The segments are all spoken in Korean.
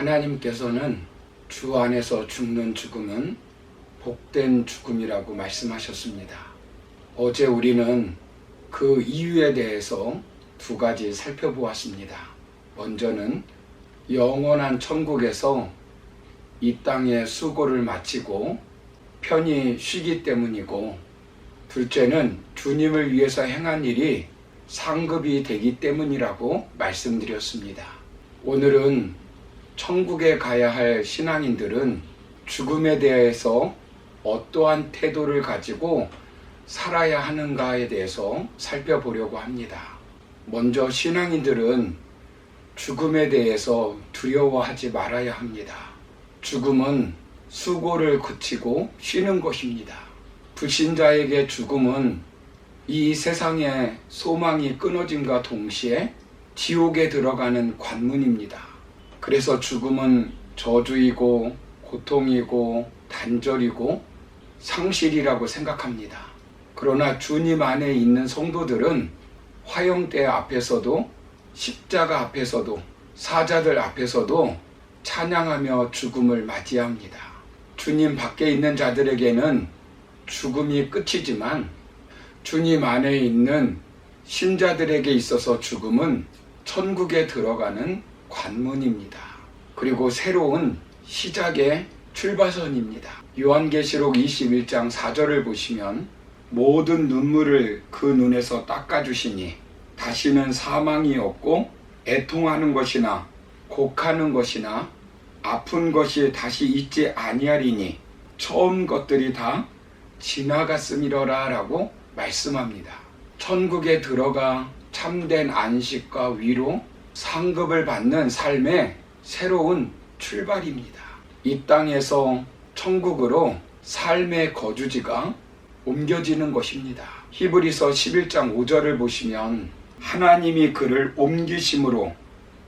하나님께서는 주 안에서 죽는 죽음은 복된 죽음이라고 말씀하셨습니다. 어제 우리는 그 이유에 대해서 두 가지 살펴보았습니다. 먼저는 영원한 천국에서 이 땅의 수고를 마치고 편히 쉬기 때문이고, 둘째는 주님을 위해서 행한 일이 상급이 되기 때문이라고 말씀드렸습니다. 오늘은 천국에 가야 할 신앙인들은 죽음에 대해서 어떠한 태도를 가지고 살아야 하는가에 대해서 살펴보려고 합니다. 먼저 신앙인들은 죽음에 대해서 두려워하지 말아야 합니다. 죽음은 수고를 그치고 쉬는 것입니다. 불신자에게 죽음은 이 세상의 소망이 끊어짐과 동시에 지옥에 들어가는 관문입니다. 그래서 죽음은 저주이고 고통이고 단절이고 상실이라고 생각합니다. 그러나 주님 안에 있는 성도들은 화형대 앞에서도 십자가 앞에서도 사자들 앞에서도 찬양하며 죽음을 맞이합니다. 주님 밖에 있는 자들에게는 죽음이 끝이지만 주님 안에 있는 신자들에게 있어서 죽음은 천국에 들어가는 관문입니다. 그리고 새로운 시작의 출발선입니다. 요한계시록 21장 4절을 보시면 모든 눈물을 그 눈에서 닦아주시니 다시는 사망이 없고 애통하는 것이나 곡하는 것이나 아픈 것이 다시 있지 아니하리니 처음 것들이 다 지나갔음이러라 라고 말씀합니다. 천국에 들어가 참된 안식과 위로 상급을 받는 삶의 새로운 출발입니다. 이 땅에서 천국으로 삶의 거주지가 옮겨지는 것입니다. 히브리서 11장 5절을 보시면 하나님이 그를 옮기심으로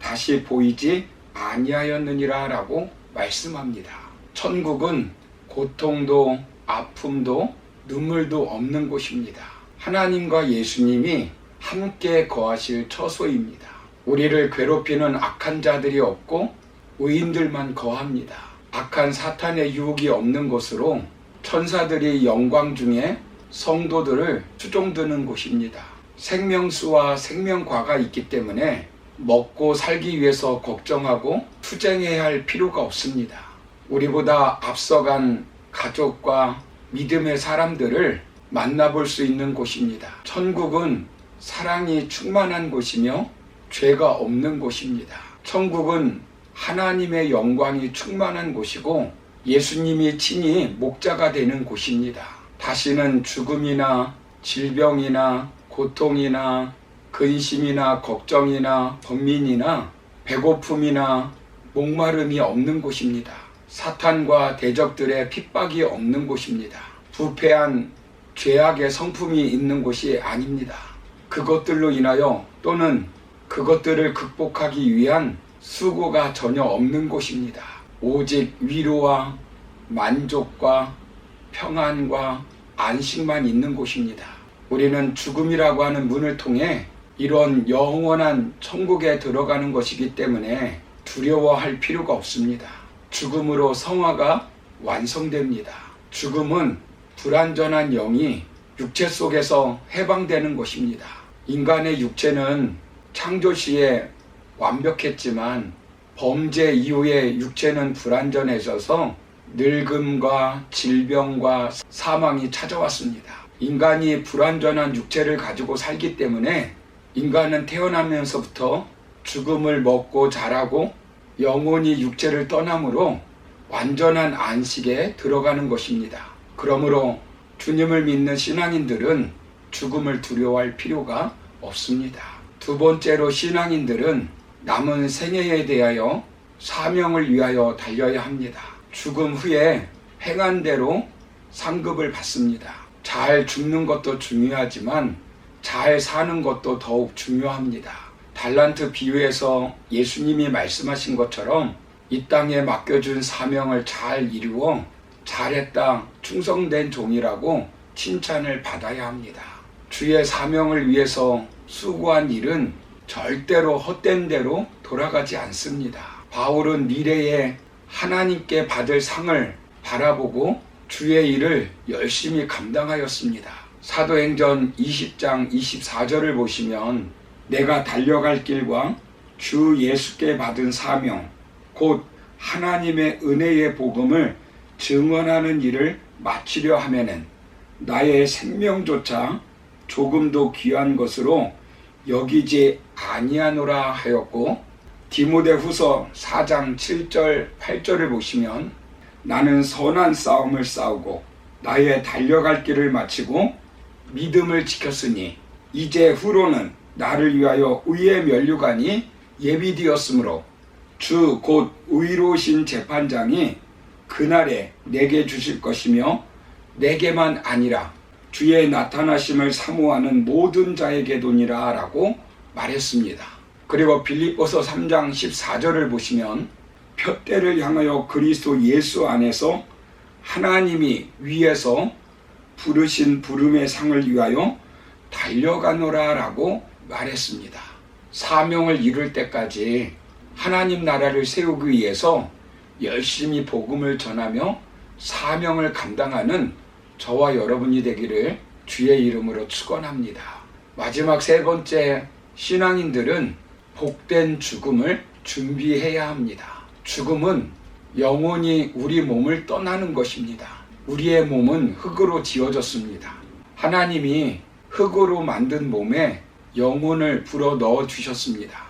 다시 보이지 아니하였느니라 라고 말씀합니다. 천국은 고통도 아픔도 눈물도 없는 곳입니다. 하나님과 예수님이 함께 거하실 처소입니다. 우리를 괴롭히는 악한 자들이 없고 의인들만 거합니다. 악한 사탄의 유혹이 없는 곳으로 천사들이 영광 중에 성도들을 추종드는 곳입니다. 생명수와 생명과가 있기 때문에 먹고 살기 위해서 걱정하고 투쟁해야 할 필요가 없습니다. 우리보다 앞서간 가족과 믿음의 사람들을 만나볼 수 있는 곳입니다. 천국은 사랑이 충만한 곳이며 죄가 없는 곳입니다. 천국은 하나님의 영광이 충만한 곳이고 예수님이 친히 목자가 되는 곳입니다. 다시는 죽음이나 질병이나 고통이나 근심이나 걱정이나 번민이나 배고픔이나 목마름이 없는 곳입니다. 사탄과 대적들의 핍박이 없는 곳입니다. 부패한 죄악의 성품이 있는 곳이 아닙니다. 그것들로 인하여 또는 그것들을 극복하기 위한 수고가 전혀 없는 곳입니다. 오직 위로와 만족과 평안과 안식만 있는 곳입니다. 우리는 죽음이라고 하는 문을 통해 이런 영원한 천국에 들어가는 것이기 때문에 두려워할 필요가 없습니다. 죽음으로 성화가 완성됩니다. 죽음은 불완전한 영이 육체 속에서 해방되는 것입니다. 인간의 육체는 창조 시에 완벽했지만 범죄 이후에 육체는 불완전해져서 늙음과 질병과 사망이 찾아왔습니다. 인간이 불완전한 육체를 가지고 살기 때문에 인간은 태어나면서부터 죽음을 먹고 자라고 영혼이 육체를 떠나므로 완전한 안식에 들어가는 것입니다. 그러므로 주님을 믿는 신앙인들은 죽음을 두려워할 필요가 없습니다. 두 번째로 신앙인들은 남은 생애에 대하여 사명을 위하여 달려야 합니다. 죽음 후에 행한 대로 상급을 받습니다. 잘 죽는 것도 중요하지만 잘 사는 것도 더욱 중요합니다. 달란트 비유에서 예수님이 말씀하신 것처럼 이 땅에 맡겨준 사명을 잘 이루어 잘했다, 충성된 종이라고 칭찬을 받아야 합니다. 주의 사명을 위해서 수고한 일은 절대로 헛된 대로 돌아가지 않습니다. 바울은 미래에 하나님께 받을 상을 바라보고 주의 일을 열심히 감당하였습니다. 사도행전 20장 24절을 보시면 내가 달려갈 길과 주 예수께 받은 사명 곧 하나님의 은혜의 복음을 증언하는 일을 마치려 하면은 나의 생명조차 조금도 귀한 것으로 여기지 아니하노라 하였고, 디모데후서 4장 7절 8절을 보시면 나는 선한 싸움을 싸우고 나의 달려갈 길을 마치고 믿음을 지켰으니 이제 후로는 나를 위하여 의의 면류관이 예비되었으므로 주 곧 의로우신 재판장이 그날에 내게 주실 것이며 내게만 아니라 주의 나타나심을 사모하는 모든 자에게도니라 라고 말했습니다. 그리고 빌립보서 3장 14절을 보시면 푯대를 향하여 그리스도 예수 안에서 하나님이 위에서 부르신 부름의 상을 위하여 달려가노라 라고 말했습니다. 사명을 이룰 때까지 하나님 나라를 세우기 위해서 열심히 복음을 전하며 사명을 감당하는 저와 여러분이 되기를 주의 이름으로 축원합니다. 마지막 세 번째, 신앙인들은 복된 죽음을 준비해야 합니다. 죽음은 영혼이 우리 몸을 떠나는 것입니다. 우리의 몸은 흙으로 지어졌습니다. 하나님이 흙으로 만든 몸에 영혼을 불어 넣어 주셨습니다.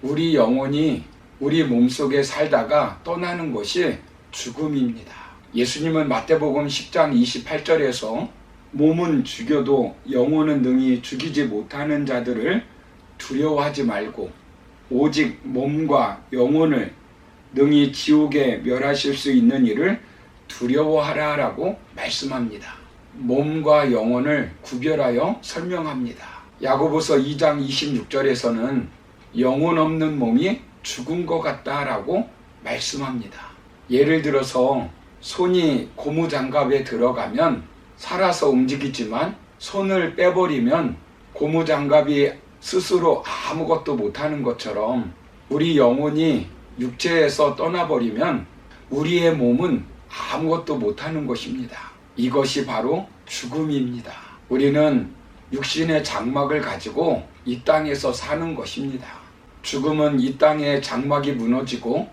우리 영혼이 우리 몸속에 살다가 떠나는 것이 죽음입니다. 예수님은 마태복음 10장 28절에서 몸은 죽여도 영혼은 능히 죽이지 못하는 자들을 두려워하지 말고 오직 몸과 영혼을 능히 지옥에 멸하실 수 있는 일을 두려워하라 라고 말씀합니다. 몸과 영혼을 구별하여 설명합니다. 야고보서 2장 26절에서는 영혼 없는 몸이 죽은 것 같다라고 말씀합니다. 예를 들어서 손이 고무장갑에 들어가면 살아서 움직이지만 손을 빼버리면 고무장갑이 스스로 아무것도 못하는 것처럼 우리 영혼이 육체에서 떠나버리면 우리의 몸은 아무것도 못하는 것입니다. 이것이 바로 죽음입니다. 우리는 육신의 장막을 가지고 이 땅에서 사는 것입니다. 죽음은 이 땅의 장막이 무너지고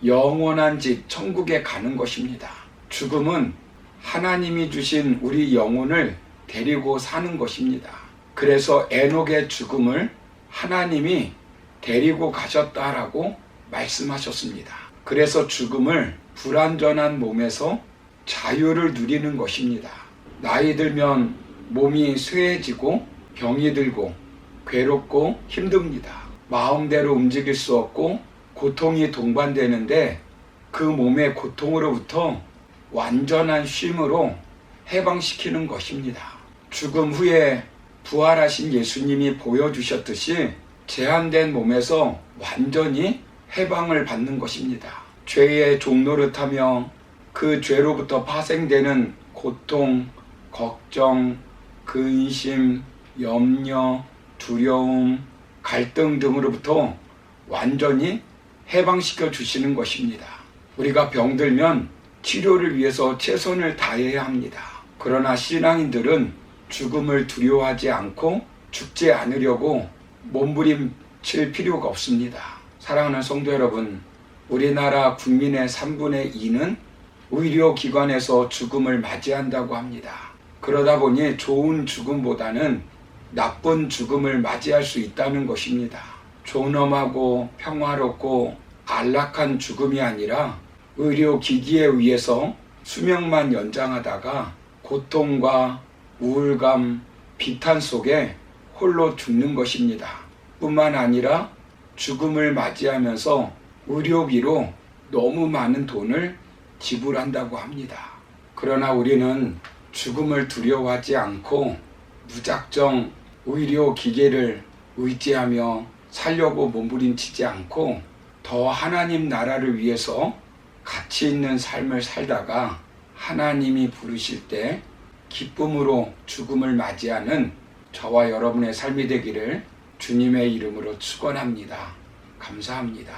영원한 집 천국에 가는 것입니다. 죽음은 하나님이 주신 우리 영혼을 데리고 사는 것입니다. 그래서 에녹의 죽음을 하나님이 데리고 가셨다라고 말씀하셨습니다. 그래서 죽음을 불완전한 몸에서 자유를 누리는 것입니다. 나이 들면 몸이 쇠해지고 병이 들고 괴롭고 힘듭니다. 마음대로 움직일 수 없고 고통이 동반되는데 그 몸의 고통으로부터 완전한 쉼으로 해방시키는 것입니다. 죽음 후에 부활하신 예수님이 보여주셨듯이 제한된 몸에서 완전히 해방을 받는 것입니다. 죄의 종노릇하며 그 죄로부터 파생되는 고통, 걱정, 근심, 염려, 두려움, 갈등 등으로부터 완전히 해방시켜 주시는 것입니다. 우리가 병들면 치료를 위해서 최선을 다해야 합니다. 그러나 신앙인들은 죽음을 두려워하지 않고 죽지 않으려고 몸부림칠 필요가 없습니다. 사랑하는 성도 여러분, 우리나라 국민의 3분의 2는 의료기관에서 죽음을 맞이한다고 합니다. 그러다 보니 좋은 죽음보다는 나쁜 죽음을 맞이할 수 있다는 것입니다. 존엄하고 평화롭고 안락한 죽음이 아니라 의료기기에 의해서 수명만 연장하다가 고통과 우울감, 비탄 속에 홀로 죽는 것입니다. 뿐만 아니라 죽음을 맞이하면서 의료비로 너무 많은 돈을 지불한다고 합니다. 그러나 우리는 죽음을 두려워하지 않고 무작정 의료기계를 의지하며 살려고 몸부림치지 않고 더 하나님 나라를 위해서 가치 있는 삶을 살다가 하나님이 부르실 때 기쁨으로 죽음을 맞이하는 저와 여러분의 삶이 되기를 주님의 이름으로 축원합니다. 감사합니다.